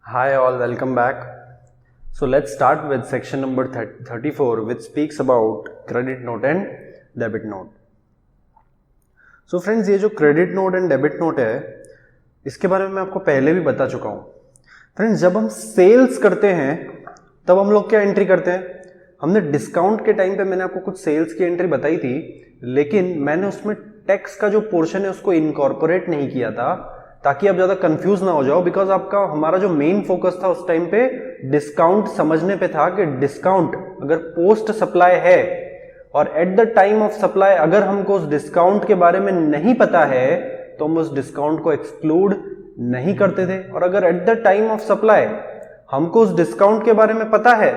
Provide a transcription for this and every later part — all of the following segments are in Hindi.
Hi all, welcome back. So let's start with section number 34 which speaks about credit note and debit note. So friends, ये जो credit note and debit note है इसके बारे में मैं आपको पहले भी बता चुका हूँ. फ्रेंड्स, जब हम सेल्स करते हैं तब हम लोग क्या एंट्री करते हैं. हमने डिस्काउंट के टाइम पे मैंने आपको कुछ सेल्स की एंट्री बताई थी, लेकिन मैंने उसमें टैक्स का जो पोर्शन है उसको इनकॉर्पोरेट नहीं किया था ताकि आप ज्यादा कंफ्यूज ना हो जाओ. बिकॉज आपका हमारा जो मेन फोकस था उस टाइम पे डिस्काउंट समझने पे था कि डिस्काउंट अगर पोस्ट सप्लाई है और eight the time of supply अगर हमको उस डिस्काउंट के बारे में नहीं पता है तो हम उस डिस्काउंट को एक्सक्लूड नहीं करते थे, और अगर eight the time of supply हमको उस डिस्काउंट के बारे में पता है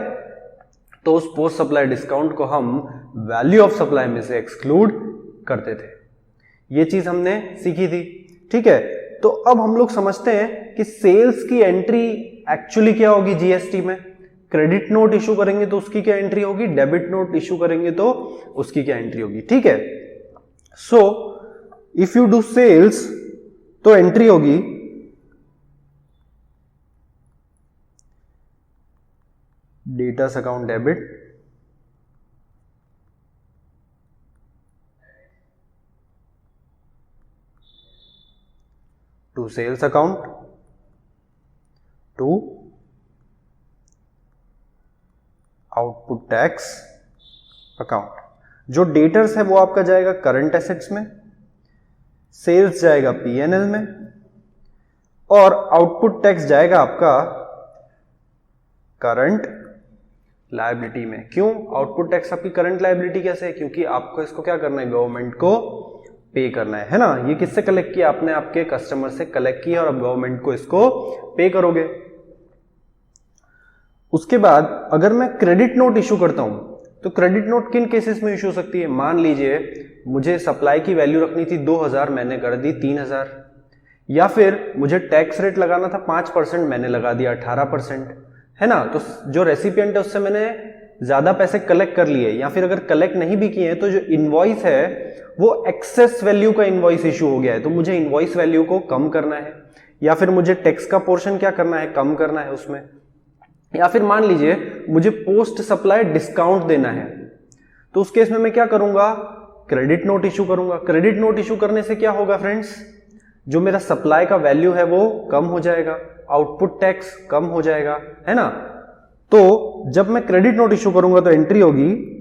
तो उस पोस्ट सप्लाई डिस्काउंट को हम वैल्यू ऑफ सप्लाई में से एक्सक्लूड करते थे. ये चीज हमने सीखी थी. ठीक है, तो अब हम लोग समझते हैं कि सेल्स की एंट्री एक्चुअली क्या होगी. जीएसटी में क्रेडिट नोट इशू करेंगे तो उसकी क्या एंट्री होगी, डेबिट नोट इशू करेंगे तो उसकी क्या एंट्री होगी. ठीक है, so if you do sales तो एंट्री होगी debtors account debit, to sales account, to output tax account. जो डेटर्स है वो आपका जाएगा करंट एसेट्स में, सेल्स जाएगा पीएनएल में, और आउटपुट टैक्स जाएगा आपका करंट लायबिलिटी में. क्यों आउटपुट टैक्स आपकी करंट लायबिलिटी कैसे है? क्योंकि आपको इसको क्या करना है, गवर्नमेंट को पे करना है ना. ये किससे कलेक्ट किया आपने, आपके कस्टमर से कलेक्ट किया और अब गवर्नमेंट को इसको पे करोगे. उसके बाद अगर मैं क्रेडिट नोट इशू करता हूं तो क्रेडिट नोट किन केसेस में इशू हो सकती है. मान लीजिए मुझे सप्लाई की वैल्यू रखनी थी 2000, मैंने कर दी 3000, या फिर मुझे टैक्स रेट लगाना था 5%, मैंने लगा दिया 18%, है ना. तो जो रेसिपिएंट है उससे मैंने ज्यादा पैसे कलेक्ट कर लिए, या फिर अगर कलेक्ट नहीं भी किए तो जो इनवॉइस है वो एक्सेस वैल्यू का इनवॉइस इशू हो गया है तो मुझे इनवॉइस वैल्यू को कम करना है, या फिर मुझे टैक्स का पोर्शन क्या करना है, कम करना है उसमें. या फिर मान लीजिए मुझे पोस्ट सप्लाई डिस्काउंट देना है तो उस केस में मैं क्या करूंगा, क्रेडिट नोट इशू करूंगा. क्रेडिट नोट इशू करने से क्या होगा फ्रेंड्स, जो मेरा सप्लाई का वैल्यू है वो कम हो जाएगा, आउटपुट टैक्स कम हो जाएगा, है ना. तो जब मैं क्रेडिट नोट इशू करूंगा तो एंट्री होगी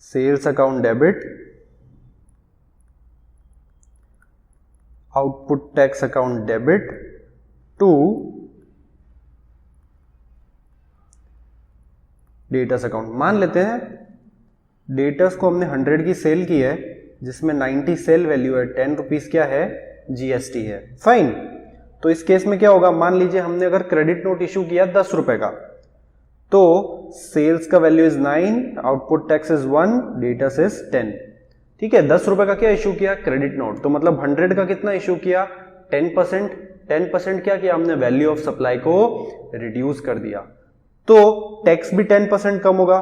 sales account debit, output tax account debit to debtors account. मान लेते हैं डेटर्स को हमने 100 की सेल की है जिसमें 90 सेल वैल्यू है, 10 रुपीज क्या है, जीएसटी है. फाइन. तो इस केस में क्या होगा, मान लीजिए हमने अगर क्रेडिट नोट इशू किया 10 रुपए का तो सेल्स का value is 9, output tax is 1, debtors is 10. ठीक है, 10 रुपए का क्या इशू किया, क्रेडिट नोट. तो मतलब 100 का कितना इशू किया, 10%. 10% क्या किया हमने, वैल्यू ऑफ सप्लाई को रिड्यूस कर दिया. तो टैक्स भी 10% कम होगा.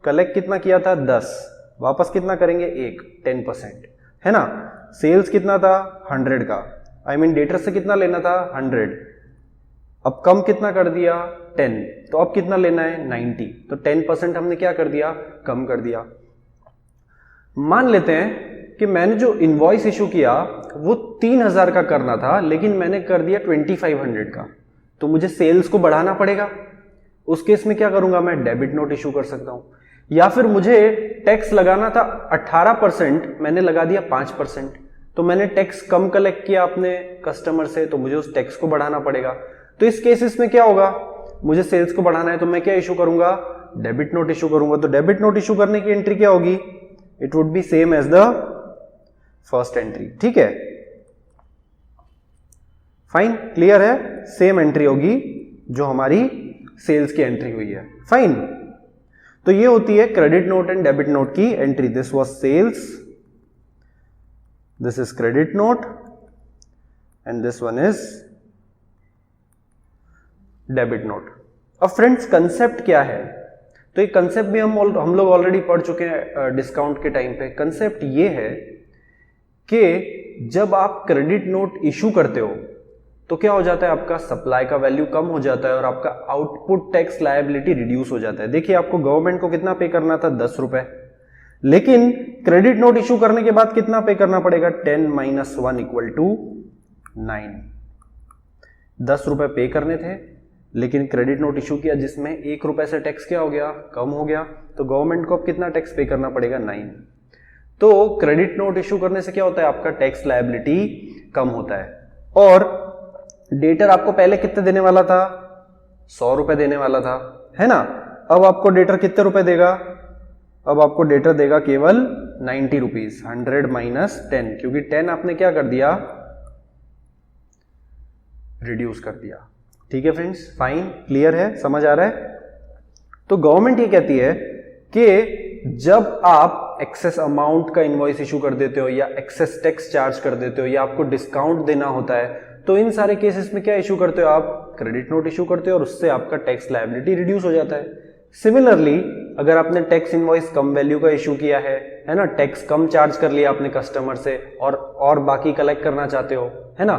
कलेक्ट कितना किया था, 10, वापस कितना करेंगे, 1, 10%, है ना. सेल्स कितना था, 100 का, आई मीन डेटर से कितना लेना था, 100, अब कम कितना कर दिया, 10, तो अब कितना लेना है, 90. तो 10% हमने क्या कर दिया, कम कर दिया. मान लेते हैं कि मैंने जो इनवॉइस इशू किया वो 3000 का करना था लेकिन मैंने कर दिया 2500 का, तो मुझे सेल्स को बढ़ाना पड़ेगा. उस केस में क्या करूंगा, मैं डेबिट नोट इशू कर सकता हूं. या फिर मुझे टैक्स लगाना था 18%, मैंने लगा दिया 5%, तो मैंने टैक्स कम कलेक्ट किया अपने कस्टमर से तो मुझे उस टैक्स को बढ़ाना पड़ेगा. तो इस केसेस में क्या होगा, मुझे सेल्स को बढ़ाना है तो मैं क्या इशू करूंगा, डेबिट नोट इशू करूंगा. तो डेबिट नोट इशू करने की एंट्री क्या होगी, it would be same as the first entry. ठीक है, फाइन, क्लियर है. सेम एंट्री होगी जो हमारी सेल्स की एंट्री हुई है. फाइन. तो ये होती है credit note and debit note की entry. This was sales, this is credit note and this one is debit note. अब फ्रेंड्स कंसेप्ट क्या है, तो ये कंसेप्ट भी हम लोग ऑलरेडी पढ़ चुके हैं डिस्काउंट के टाइम पे. कंसेप्ट ये है कि जब आप क्रेडिट नोट इशू करते हो तो क्या हो जाता है, आपका सप्लाई का वैल्यू कम हो जाता है और आपका आउटपुट टैक्स लायबिलिटी रिड्यूस हो जाता है। देखिए आपको गवर्नमेंट को कितना पे करना था, 10 रुपए, लेकिन क्रेडिट नोट इशू करने के बाद कितना पे करना पड़ेगा, 10 - 1 = 9। 10 रुपए पे करने थे, लेकिन क्रेडिट नोट इशू किया जिसमें 1 रुपए से टैक्स क्या हो गया, कम हो गया, तो गवर्नमेंट को अब कितना टैक्स पे करना पड़ेगा, 9। तो क्रेडिट नोट इशू करने से क्या होता है, आपका टैक्स लायबिलिटी कम होता है। और डेटर आपको पहले कितने देने वाला था, 100 रुपए देने वाला था, है ना। अब आपको डेटर कितने रुपए देगा, अब आपको डेटर देगा केवल 90 रुपीज, 100 - 10, क्योंकि 10 आपने क्या कर दिया, रिड्यूस कर दिया। ठीक है फ्रेंड्स, फाइन, क्लियर है, समझ आ रहा है। तो गवर्नमेंट ये कहती है कि जब आप एक्सेस अमाउंट का इनवॉइस इशू कर देते हो या एक्सेस टैक्स चार्ज कर देते हो या आपको डिस्काउंट देना होता है, तो इन सारे केसेस में क्या इशू करते हो आप, क्रेडिट नोट इशू करते हो और उससे आपका टैक्स लायबिलिटी रिड्यूस हो जाता है। सिमिलरली अगर आपने टैक्स इनवॉइस कम वैल्यू का इशू किया है ना, टैक्स कम चार्ज कर लिया आपने कस्टमर से और बाकी कलेक्ट करना चाहते हो, है ना,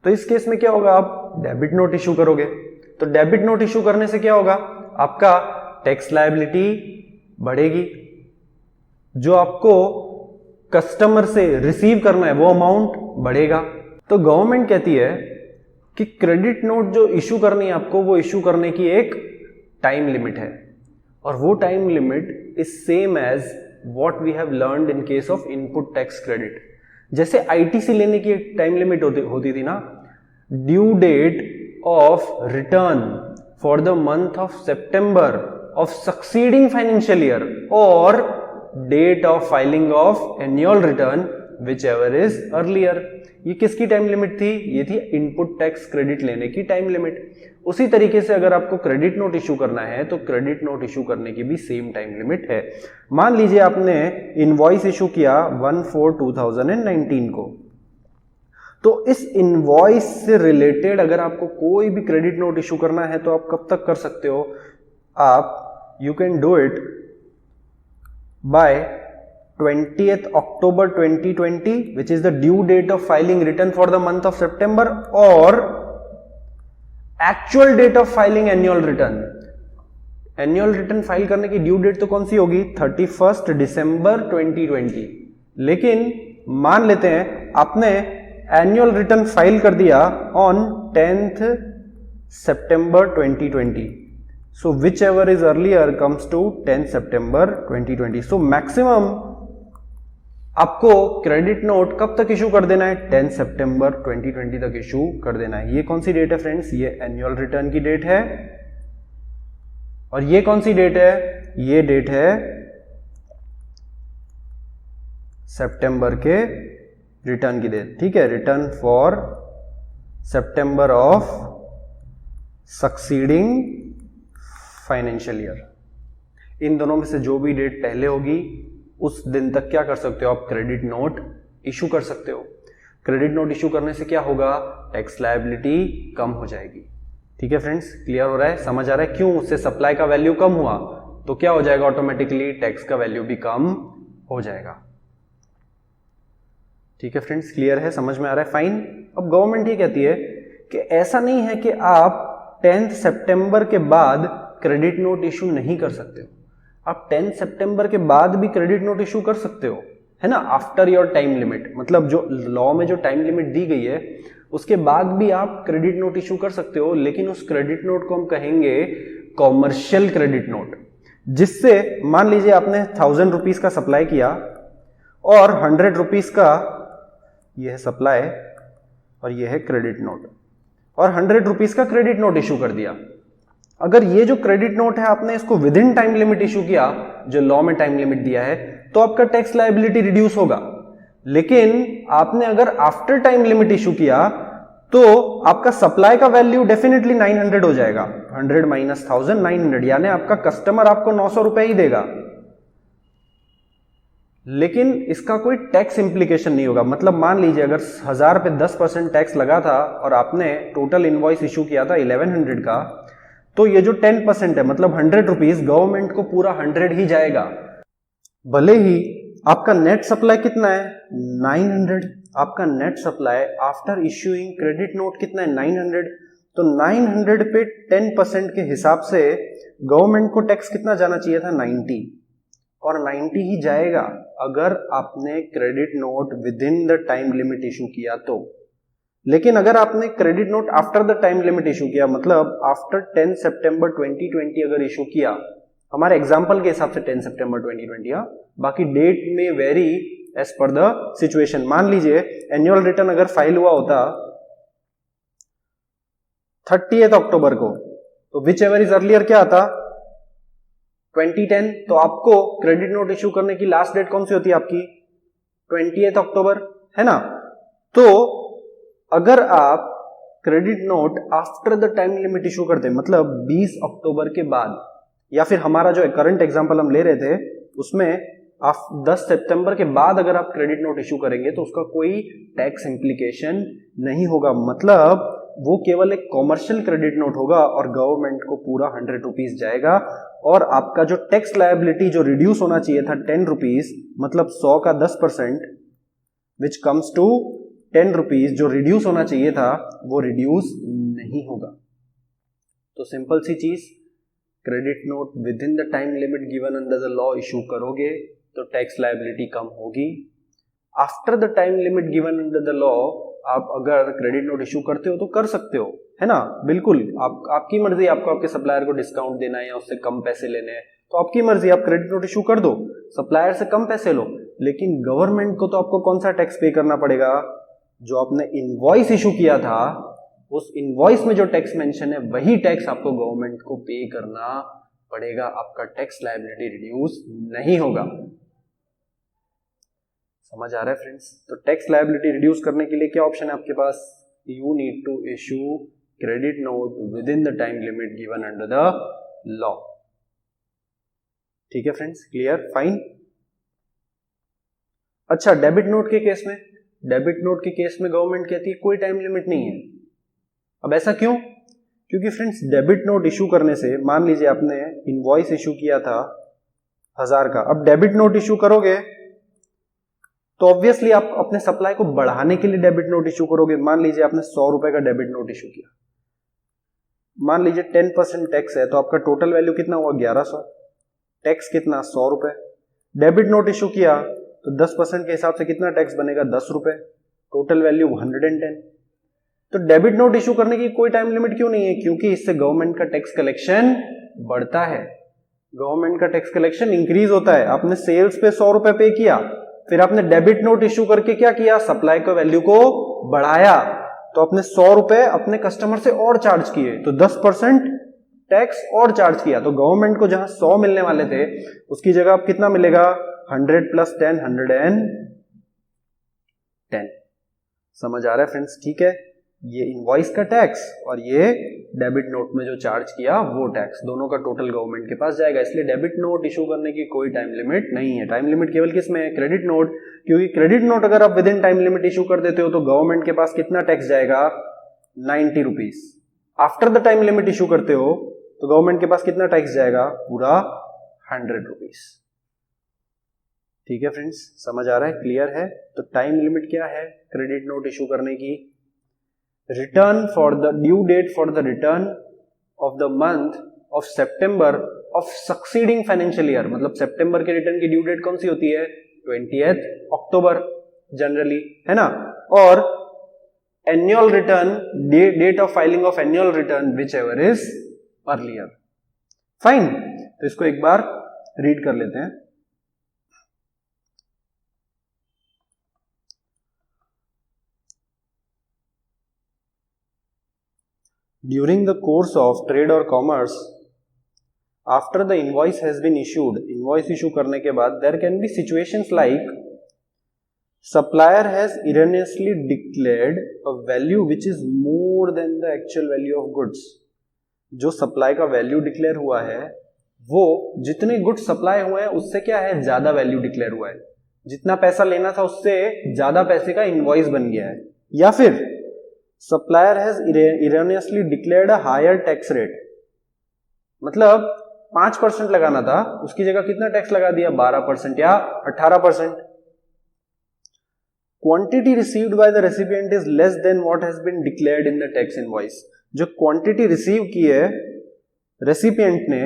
तो इस केस में क्या होगा, आप डेबिट नोट इशू करोगे। तो डेबिट नोट इशू करने से क्या होगा, आपका टैक्स लायबिलिटी बढ़ेगी, जो आपको कस्टमर से रिसीव करना है वो अमाउंट बढ़ेगा। तो गवर्नमेंट कहती है कि क्रेडिट नोट जो इशू करनी है आपको, वो इशू करने की एक टाइम लिमिट है, और वो time limit is same as what we have learned in case of input tax credit. जैसे आईटीसी लेने की एक टाइम लिमिट होती थी ना, due date of return for the month of September of succeeding financial year और date of filing of annual return whichever is earlier. ये किसकी टाइम लिमिट थी, ये थी इनपुट टैक्स क्रेडिट लेने की टाइम लिमिट। उसी तरीके से अगर आपको क्रेडिट नोट इशू करना है तो क्रेडिट नोट इशू करने की भी सेम टाइम लिमिट है। मान लीजिए आपने इनवॉइस इशू किया 1/4/2019 को, तो इस इनवॉइस से रिलेटेड अगर आपको कोई भी क्रेडिट नोट इशू करना है तो आप कब तक कर सकते हो, आप you can do it by 20th October 2020 which is the due date of filing return for the month of September और actual date of filing annual return। annual return file करने की ड्यू डेट तो कौन सी होगी, 31st December 2020, लेकिन मान लेते हैं आपने एनुअल रिटर्न फाइल कर दिया on 10th September 2020, so whichever is earlier comes to 10th September 2020। so maximum आपको क्रेडिट नोट कब तक इशू कर देना है, 10 सितंबर 2020 तक इशू कर देना है। ये कौन सी डेट है फ्रेंड्स, ये एनुअल रिटर्न की डेट है, और ये कौन सी डेट है, ये डेट है सितंबर के रिटर्न की डेट। ठीक है, return for September of succeeding financial year. इन दोनों में से जो भी डेट पहले होगी उस दिन तक क्या कर सकते हो आप, क्रेडिट नोट इशू कर सकते हो। क्रेडिट नोट इशू करने से क्या होगा, टैक्स लायबिलिटी कम हो जाएगी। ठीक है फ्रेंड्स, क्लियर हो रहा है, समझ आ रहा है, क्यों, उससे सप्लाई का वैल्यू कम हुआ तो क्या हो जाएगा, ऑटोमेटिकली टैक्स का वैल्यू भी कम हो जाएगा। ठीक है फ्रेंड्स, क्लियर है, समझ में आ रहा है, फाइन। अब गवर्नमेंट ये कहती है कि ऐसा नहीं है कि आप 10 सितंबर के बाद क्रेडिट नोट इशू नहीं कर सकते हो, आप 10 सितंबर के बाद भी क्रेडिट नोट इशू कर सकते हो, है ना, आफ्टर योर टाइम लिमिट। मतलब जो लॉ में जो टाइम लिमिट दी गई है उसके बाद भी आप क्रेडिट नोट इशू कर सकते हो, लेकिन उस क्रेडिट नोट को हम कहेंगे कॉमर्शियल क्रेडिट नोट। जिससे मान लीजिए आपने 1000 रुपीज का सप्लाई किया और 100 रुपीज का यह है सप्लाई और यह है क्रेडिट नोट, और 100 रुपीज का क्रेडिट नोट इशू कर दिया। अगर ये जो क्रेडिट नोट है आपने इसको with in time limit issue किया, जो लॉ में टाइम लिमिट दिया है, तो आपका टैक्स लायबिलिटी रिड्यूस होगा। लेकिन आपने अगर आफ्टर टाइम लिमिट इशू किया तो आपका सप्लाई का वैल्यू डेफिनेटली 900 हो जाएगा। 100 - 1000 900, यानी आपका कस्टमर आपको 900 रुपए ही देगा, लेकिन इसका कोई टैक्स इंप्लीकेशन नहीं होगा। मतलब मान लीजिए अगर 1000 पे 10% टैक्स लगा था और आपने टोटल इनवॉइस इशू किया था 1100 का, तो ये जो 10% है मतलब 100 रुपीज गवर्नमेंट को पूरा 100 ही जाएगा। भले ही आपका नेट सप्लाई कितना है 900, आपका net supply after issuing credit note कितना है 900, तो 900 पे 10% के हिसाब से गवर्नमेंट को टैक्स कितना जाना चाहिए था 90, और 90 ही जाएगा अगर आपने credit note within the time limit issue किया तो। लेकिन अगर आपने credit note after the time limit issue किया, मतलब आफ्टर 10 सितंबर 2020 अगर इशू किया, हमारे एग्जांपल के हिसाब से 10 सितंबर 2020, बाकी डेट में vary as per the situation. मान लीजिए एनुअल रिटर्न अगर फाइल हुआ होता 30 अक्टूबर को, तो विच एवर इज अर्लियर क्या आता 2010, तो आपको क्रेडिट नोट इश्यू करने की लास्ट डेट कौन सी होती है आपकी 28 अक्टूबर, है ना। तो अगर आप credit note after the time limit issue करते, मतलब 20 अक्टूबर के बाद, या फिर हमारा जो करंट एग्जांपल हम ले रहे थे उसमें 10 सितंबर के बाद अगर आप क्रेडिट नोट इश्यू करेंगे तो उसका कोई टैक्स इंप्लीकेशन नहीं होगा, मतलब वो केवल एक कॉमर्शियल क्रेडिट नोट होगा और गवर्नमेंट को पूरा 100 रुपीज जाएगा, और आपका जो टैक्स लायबिलिटी जो रिड्यूस होना चाहिए था 10 रुपीज, मतलब 100 का 10%, विच कम्स टू 10 रुपीज, जो रिड्यूस होना चाहिए था वो रिड्यूस नहीं होगा। तो सिंपल सी चीज, credit note within the time limit given under the law issue करोगे तो टैक्स लायबिलिटी कम होगी। After the time limit given under the law आप अगर क्रेडिट नोट इशू करते हो तो कर सकते हो, है ना, बिल्कुल आपकी मर्जी, आपको आपके सप्लायर को डिस्काउंट देना है या उससे कम पैसे लेने हैं तो आपकी मर्जी, आप क्रेडिट नोट इशू कर दो, सप्लायर से कम पैसे लो, लेकिन गवर्नमेंट को तो आपको कौन सा टैक्स पे करना पड़ेगा, जो आपने इनवॉइस इशू किया था उस इनवॉइस में जो टैक्स मेंशन है वही टैक्स आपको गवर्नमेंट को पे करना पड़ेगा, आपका टैक्स लायबिलिटी रिड्यूस नहीं होगा। समझ आ रहा है फ्रेंड्स। तो टैक्स लायबिलिटी रिड्यूस करने के लिए क्या ऑप्शन है आपके पास, you need to issue credit note within the time limit given under the law. ठीक है फ्रेंड्स, क्लियर, फाइन। अच्छा, डेबिट नोट के केस में, डेबिट नोट के केस में गवर्नमेंट कहती है कोई टाइम लिमिट नहीं है। अब ऐसा क्यों, क्योंकि फ्रेंड्स डेबिट नोट इशू करने से, मान लीजिए आपने इनवॉइस इशू किया था 1000 का, अब डेबिट नोट इशू करोगे तो ऑब्वियसली आप अपने सप्लाई को बढ़ाने के लिए डेबिट नोट इशू करोगे। मान लीजिए आपने 100 रुपए का डेबिट नोट इशू किया, मान लीजिए 10% टैक्स है तो आपका टोटल वैल्यू कितना हुआ 1100, टैक्स कितना 100 रुपए, डेबिट नोट इशू किया तो 10% के हिसाब से कितना टैक्स बनेगा 10 रुपए, टोटल वैल्यू 110। तो डेबिट नोट इशू करने की कोई टाइम लिमिट क्यों नहीं है, क्योंकि इससे गवर्नमेंट का टैक्स कलेक्शन बढ़ता है, गवर्नमेंट का टैक्स कलेक्शन इंक्रीज होता है। आपने सेल्स पे 100 रुपए पे किया, फिर आपने डेबिट नोट इशू करके क्या किया, सप्लाई को वैल्यू को बढ़ाया, तो आपने 100 रुपए अपने कस्टमर से और चार्ज किए, तो 10% टैक्स और चार्ज किया, तो गवर्नमेंट को जहां 100 मिलने वाले थे उसकी जगह अब कितना मिलेगा 100 + 10 110। समझ आ रहा है फ्रेंड्स, ठीक है। ये इनवॉइस का टैक्स और ये डेबिट नोट में जो चार्ज किया वो टैक्स, दोनों का टोटल गवर्नमेंट के पास जाएगा। इसलिए डेबिट नोट इशू करने की कोई टाइम लिमिट नहीं है। टाइम लिमिट केवल किस में है, क्रेडिट नोट, क्योंकि क्रेडिट नोट अगर आप with in time limit issue कर देते हो तो गवर्नमेंट के पास कितना टैक्स जाएगा 90 rupees. After the time limit issue करते हो तो गवर्नमेंट के पास कितना टैक्स जाएगा, पूरा 100 रुपीज। ठीक है फ्रेंड्स, समझ आ रहा है, क्लियर है। तो टाइम लिमिट क्या है क्रेडिट नोट इशू करने की, return for the due date for the return of the month of September of succeeding financial year, मतलब सितंबर के रिटर्न की ड्यू डेट कौन सी होती है 20 अक्टूबर जनरली, है ना, और annual return, date of filing of annual return whichever is earlier. Fine, तो इसको एक बार रीड कर लेते हैं। During the course of trade or commerce, after the invoice has been issued, invoice issue करने के बाद there can be situations like supplier has erroneously declared a value which is more than the actual value of goods। जो सप्लाई का वैल्यू डिक्लेयर हुआ है वो जितने गुड्स सप्लाई हुए हैं उससे क्या है, ज्यादा वैल्यू डिक्लेयर हुआ है, जितना पैसा लेना था उससे ज्यादा पैसे का इनवॉइस बन गया है। या फिर supplier has erroneously declared a higher tax rate, मतलब 5% लगाना था उसकी जगह कितना टैक्स लगा दिया 12% या 18%। Quantity received by the recipient is less than what has been declared in the tax invoice. जो क्वांटिटी रिसीव की है रेसिपिएंट ने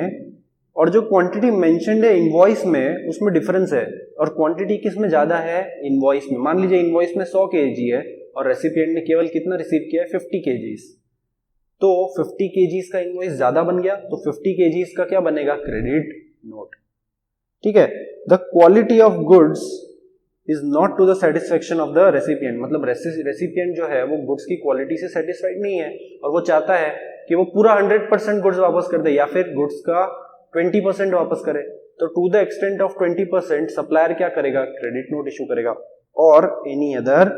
और जो क्वांटिटी मेंशन्ड है इनवॉइस में, उसमें डिफरेंस है। और क्वांटिटी किस में ज्यादा है? इनवॉइस में। मान लीजिए इनवॉइस में 100 kg है और रेसिपिएंट ने केवल कितना रिसीव किया है? 50 kg। तो 50 kg का इनवॉइस ज्यादा बन गया, तो 50 kg का क्या बनेगा? Credit note. ठीक है। The quality of goods is not to the satisfaction of the recipient. मतलब रेसिपिएंट जो है वो गुड्स की क्वालिटी से सेटिस्फाइड नहीं है और वो चाहता है कि वो पूरा 100% गुड्स वापस कर दे या फिर गुड्स का 20% वापस करे। तो to the extent of 20% supplier क्या करेगा? क्रेडिट नोट इशू करेगा। और एनी अदर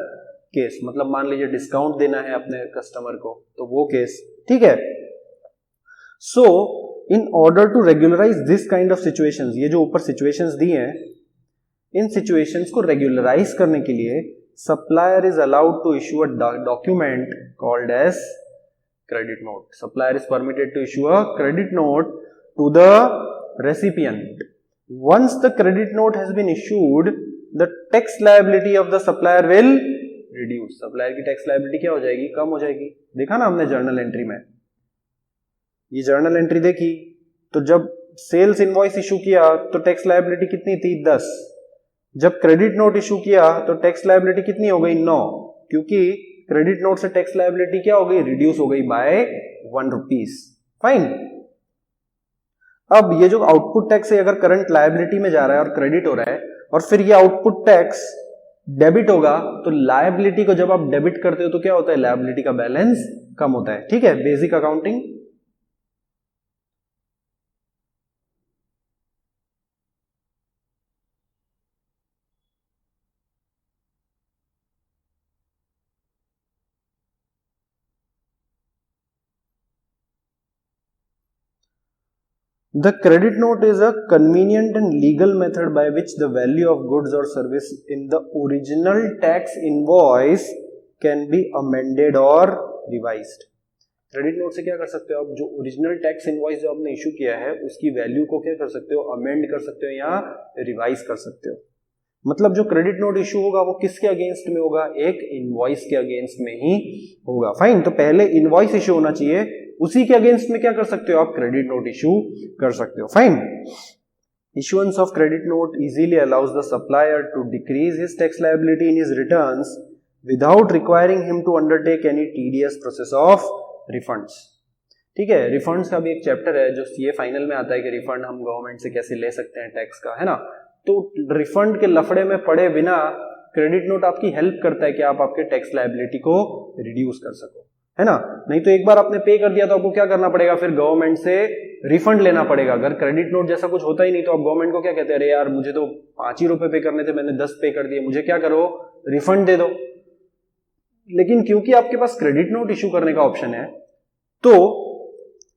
केस, मतलब मान लीजिए डिस्काउंट देना है अपने कस्टमर को, तो वो केस। ठीक है। So in order to regularise this kind of situations, ये जो ऊपर सिचुएशंस दी हैं, इन सिचुएशंस को रेगुलराइज करने के लिए supplier is allowed to issue a document called as credit note. Supplier is permitted to issue a credit note to the recipient. Once the credit note has been issued, the tax liability of the supplier will reduce. Supplier की tax liability क्या हो जाएगी? कम हो जाएगी। देखा ना हमने जर्नल एंट्री में, ये जर्नल एंट्री देखी, तो जब सेल्स इनवॉइस इशू किया तो टैक्स लायबिलिटी कितनी थी? 10। जब क्रेडिट नोट इशू किया तो टैक्स लायबिलिटी कितनी हो गई? 9। क्योंकि क्रेडिट नोट से टैक्स लायबिलिटी क्या हो गई? रिड्यूस हो गई बाय 1 रुपीज। फाइन। अब ये जो आउटपुट टैक्स है अगर करंट लायबिलिटी में जा रहा है और क्रेडिट हो रहा है और फिर ये आउटपुट टैक्स डेबिट होगा, तो लायबिलिटी को जब आप डेबिट करते हो तो क्या होता है? लायबिलिटी का बैलेंस कम होता है। ठीक है, basic accounting. The credit note is a convenient and legal method by which the value of goods or service in the original tax invoice can be amended or revised. Credit note से क्या कर सकते हो आप? जो ओरिजिनल टैक्स इनवॉइस जो आपने इशू किया है उसकी वैल्यू को क्या कर सकते हो? अमेंड कर सकते हो या रिवाइज कर सकते हो। मतलब जो क्रेडिट नोट इशू होगा वो किसके अगेंस्ट में होगा? एक इनवॉइस के अगेंस्ट में ही होगा। फाइन। तो पहले इनवॉइस इशू होना चाहिए, उसी के अगेंस्ट में क्या कर सकते हो आप? क्रेडिट नोट इशू कर सकते हो। Fine. Issuance of credit note easily allows the supplier to decrease his tax liability in his returns without requiring him to undertake any tedious process of refunds. ठीक है, रिफंड्स का भी एक चैप्टर है जो सीए फाइनल में आता है कि रिफंड हम गवर्नमेंट से कैसे ले सकते हैं टैक्स का, है ना। तो रिफंड के लफड़े में पड़े बिना क्रेडिट नोट आपकी हेल्प करता है कि आप आपके टैक्स लायबिलिटी को रिड्यूस कर सको, है ना। नहीं तो एक बार आपने पे कर दिया तो आपको क्या करना पड़ेगा? फिर गवर्नमेंट से रिफंड लेना पड़ेगा। अगर क्रेडिट नोट जैसा कुछ होता ही नहीं तो आप गवर्नमेंट को क्या कहते हैं? अरे यार मुझे तो 5 ही रुपए पे करने थे, मैंने 10 पे कर दिए, मुझे क्या करो? रिफंड दे दो। लेकिन क्योंकि आपके पास क्रेडिट नोट इशू करने का ऑप्शन है, तो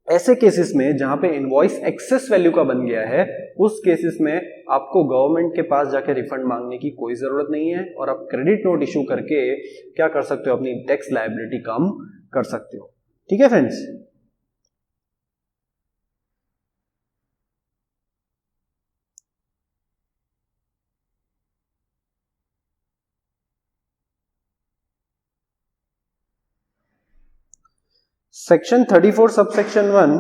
ऐसे केसेस में जहां पे इनवॉइस एक्सेस वैल्यू का बन गया है, उस केसेस में आपको गवर्नमेंट के पास जाके रिफंड मांगने की कोई जरूरत नहीं है और आप क्रेडिट नोट इशू करके क्या कर सकते हो? अपनी टैक्स लायबिलिटी कम कर सकते हो। ठीक है friends. Section 34 subsection 1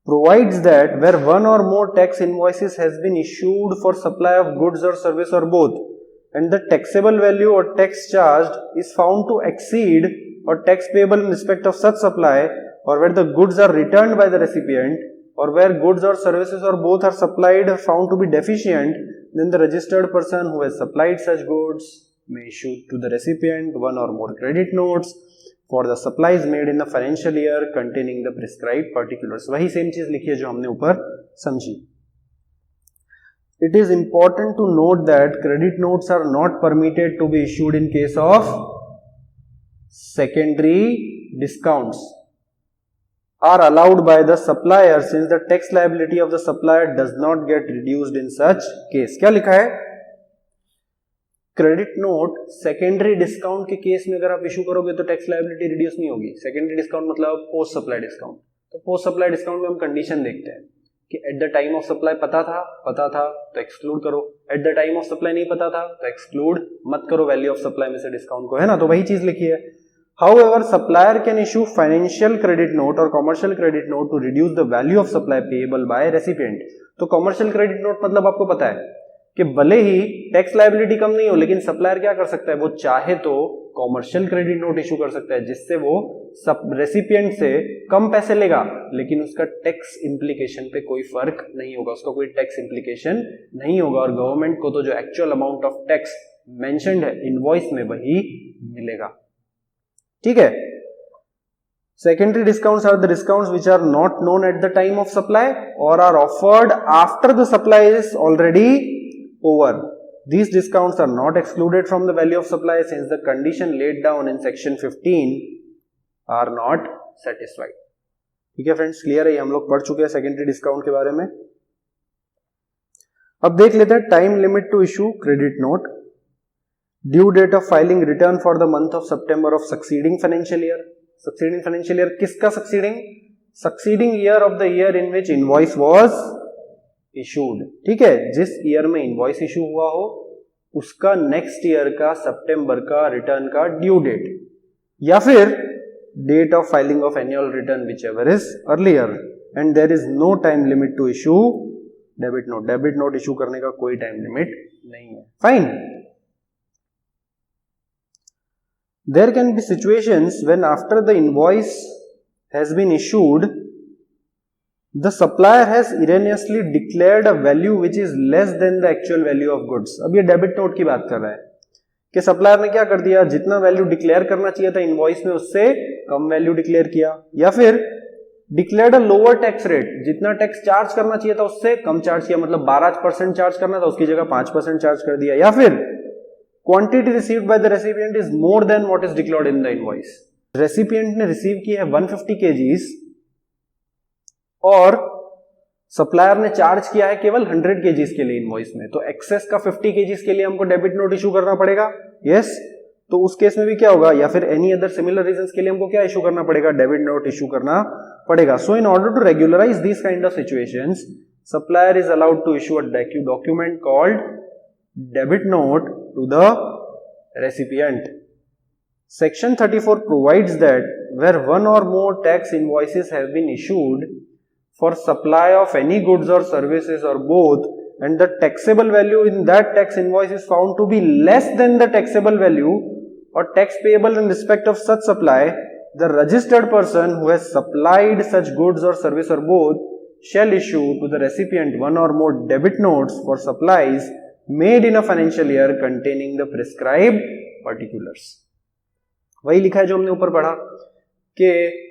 provides that where one or more tax invoices has been issued for supply of goods or service or both, and the taxable value or tax charged is found to exceed or tax payable in respect of such supply, or where the goods are returned by the recipient, or where goods or services or both are supplied found to be deficient, then the registered person who has supplied such goods may issue to the recipient one or more credit notes for the supplies made in the financial year containing the prescribed particulars. वही सेम चीज लिखी है जो हमने ऊपर समझी। It is important to note that credit notes are not permitted to be issued in case of secondary discounts are allowed by the supplier since the tax liability of the supplier does not get reduced in such case. क्या लिखा है? क्रेडिट नोट सेकेंडरी डिस्काउंट के केस में अगर आप इशू करोगे तो टैक्स लायबिलिटी रिड्यूस नहीं होगी। सेकेंडरी डिस्काउंट मतलब पोस्ट सप्लाई डिस्काउंट। तो पोस्ट सप्लाई डिस्काउंट में हम कंडीशन देखते हैं कि eight the time of supply पता था तो एक्सक्लूड करो, eight the time of supply नहीं पता था तो एक्सक्लूड मत करो वैल्यू ऑफ सप्लाई में से डिस्काउंट को, है ना। तो वही चीज लिखी है। However, supplier can issue financial credit note or commercial credit note to reduce the value of supply payable by recipient। तो commercial credit note मतलब आपको पता है कि भले ही टैक्स लायबिलिटी कम नहीं हो, लेकिन सप्लायर क्या कर सकता है, वो चाहे तो कॉमर्शियल क्रेडिट नोट इशू कर सकता है, जिससे वो सब रेसिपिएंट से कम पैसे लेगा, लेकिन उसका टैक्स इंप्लीकेशन पे कोई फर्क नहीं होगा, उसका कोई टैक्स इंप्लीकेशन नहीं होगा, और गवर्नमेंट को तो जो actual amount of tax mentioned है इनवॉइस में वही मिलेगा। ठीक है। Secondary discounts are the discounts which are not known at the time of supply और are offered after the supply is already over. These discounts are not excluded from the value of supply since the condition laid down in section 15 are not satisfied. ठीक है फ्रेंड्स, क्लियर है, ये हम लोग पढ़ चुके हैं सेकेंडरी डिस्काउंट के बारे में। अब देख लेते हैं time limit to issue credit note. Due date of filing return for the month of September of succeeding financial year. Succeeding financial year किसका succeeding? Succeeding year of the year in which invoice was issued. ठीक है, जिस ईयर में इनवॉइस इशू हुआ हो उसका नेक्स्ट ईयर का सितंबर का रिटर्न का ड्यू डेट, या फिर date of filing of annual return whichever is earlier, and there is no time limit to issue debit note. Debit note issue करने का कोई टाइम लिमिट नहीं है। Fine. There can be situations when after the invoice has been issued the supplier has erroneously declared a value which is less than the actual value of goods। अब ये डेबिट नोट की बात कर रहा है कि सप्लायर ने क्या कर दिया, जितना वैल्यू डिक्लेयर करना चाहिए था इनवॉइस में उससे कम वैल्यू डिक्लेयर किया, या फिर declared a lower tax rate, जितना टैक्स चार्ज करना चाहिए था उससे कम चार्ज किया, मतलब 12% चार्ज करना था उसकी जगह 5% चार्ज कर दिया, या फिर quantity received by the recipient is more than what is declared in the invoice. Recipient ने रिसीव की है 150 kgs और सप्लायर ने चार्ज किया है केवल 100 kgs के लिए इनवॉइस में, तो एक्सेस का 50 kgs के लिए हमको डेबिट नोट इशू करना पड़ेगा। यस, तो उस केस में भी क्या होगा, या फिर एनी अदर सिमिलर रीजंस के लिए हमको क्या इशू करना पड़ेगा, डेबिट नोट इशू करना पड़ेगा। So in order to regularise this kind of situations, supplier is allowed to issue a document called debit note to the recipient. Section 34 provides that where one or more tax invoices have been issued for supply of any goods or services or both, and the taxable value in that tax invoice is found to be less than the taxable value or tax payable in respect of such supply, the registered person who has supplied such goods or service or both shall issue to the recipient one or more debit notes for supplies made in a financial year containing the prescribed particulars। वही लिखा है जो हमने ऊपर पढ़ा कि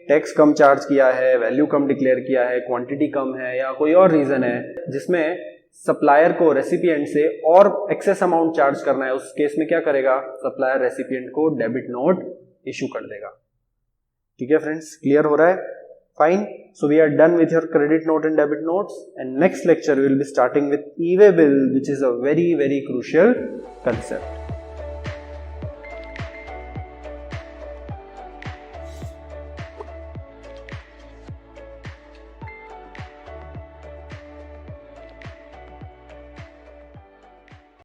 टैक्स कम चार्ज किया है, वैल्यू कम डिक्लेयर किया है, क्वांटिटी कम है, या कोई और रीजन है जिसमें सप्लायर को रेसिपिएंट से और एक्सेस अमाउंट चार्ज करना है, उस केस में क्या करेगा, सप्लायर रेसिपिएंट को डेबिट नोट इशू कर देगा। ठीक है फ्रेंड्स, क्लियर हो रहा है? Fine. So we are done with your credit note and debit notes, and next lecture we will be starting with e way bill, which is a very very crucial concept.